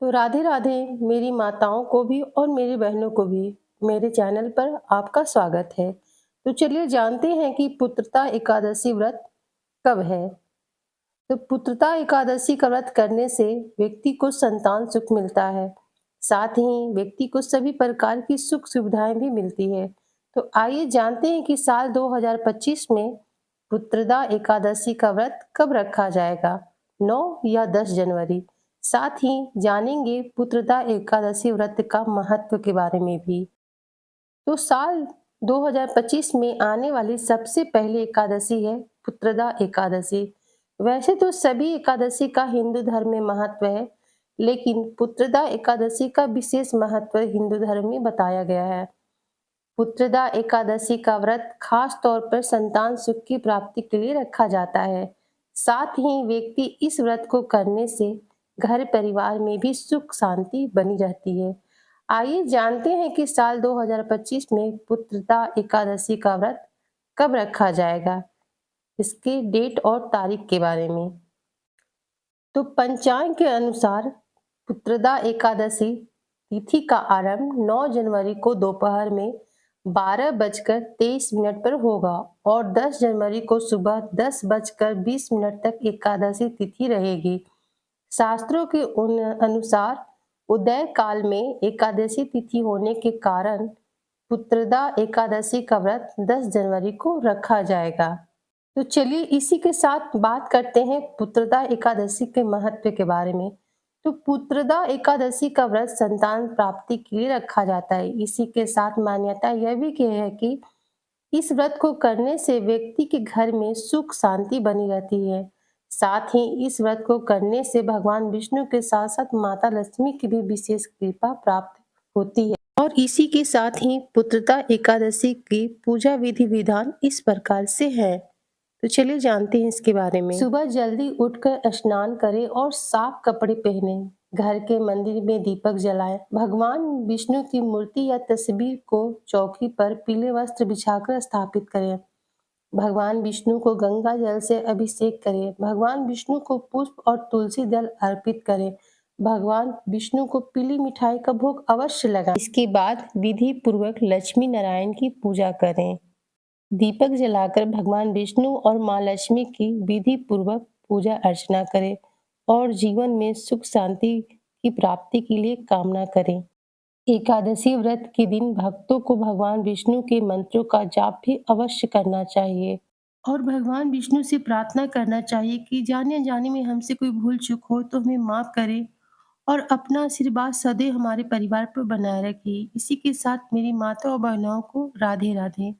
तो राधे राधे। मेरी माताओं को भी और मेरी बहनों को भी मेरे चैनल पर आपका स्वागत है। तो चलिए जानते हैं कि पुत्रता एकादशी व्रत कब है। तो पुत्रता एकादशी का व्रत करने से व्यक्ति को संतान सुख मिलता है। साथ ही व्यक्ति को सभी प्रकार की सुख सुविधाएं भी मिलती है। तो आइए जानते हैं कि साल 2025 में पुत्रदा एकादशी का व्रत कब रखा जाएगा, 9 या 10 जनवरी। साथ ही जानेंगे पुत्रदा एकादशी व्रत का महत्व के बारे में भी। तो साल 2025 में आने वाली सबसे पहली एकादशी है पुत्रदा एकादशी। वैसे तो सभी एकादशी का हिंदू धर्म में महत्व है, लेकिन पुत्रदा एकादशी का विशेष महत्व हिंदू धर्म में बताया गया है। पुत्रदा एकादशी का व्रत खास तौर पर संतान सुख की प्राप्ति के लिए रखा जाता है। साथ ही व्यक्ति इस व्रत को करने से घर परिवार में भी सुख शांति बनी रहती है। आइए जानते हैं कि साल 2025 में पुत्रदा एकादशी का व्रत कब रखा जाएगा, इसके डेट और तारीख के बारे में। तो पंचांग के अनुसार पुत्रदा एकादशी तिथि का आरंभ 9 जनवरी को दोपहर में 12:23 पर होगा और 10 जनवरी को सुबह 10:20 तक एकादशी तिथि रहेगी। शास्त्रों के अनुसार उदय काल में एकादशी तिथि होने के कारण पुत्रदा एकादशी का व्रत 10 जनवरी को रखा जाएगा। तो चलिए इसी के साथ बात करते हैं पुत्रदा एकादशी के महत्व के बारे में। तो पुत्रदा एकादशी का व्रत संतान प्राप्ति के लिए रखा जाता है। इसी के साथ मान्यता यह भी की है कि इस व्रत को करने से व्यक्ति के घर में सुख शांति बनी रहती है। साथ ही इस व्रत को करने से भगवान विष्णु के साथ साथ माता लक्ष्मी की भी विशेष कृपा प्राप्त होती है। और इसी के साथ ही पुत्रदा एकादशी की पूजा विधि विधान इस प्रकार से है। तो चलिए जानते हैं इसके बारे में। सुबह जल्दी उठकर स्नान करें और साफ कपड़े पहने, घर के मंदिर में दीपक जलाएं, भगवान विष्णु की मूर्ति या तस्वीर को चौकी पर पीले वस्त्र बिछाकर स्थापित करें, भगवान विष्णु को गंगा जल से अभिषेक करें, भगवान विष्णु को पुष्प और तुलसी दल अर्पित करें, भगवान विष्णु को पीली मिठाई का भोग अवश्य लगाएं। इसके बाद विधि पूर्वक लक्ष्मी नारायण की पूजा करें। दीपक जलाकर भगवान विष्णु और माँ लक्ष्मी की विधि पूर्वक पूजा अर्चना करें और जीवन में सुख शांति की प्राप्ति के लिए कामना करें। एकादशी व्रत के दिन भक्तों को भगवान विष्णु के मंत्रों का जाप भी अवश्य करना चाहिए और भगवान विष्णु से प्रार्थना करना चाहिए कि जाने अनजाने में हमसे कोई भूल चूक हो तो हमें माफ करें और अपना आशीर्वाद सदैव हमारे परिवार पर बनाए रखिए। इसी के साथ मेरी माता और बहनों को राधे राधे।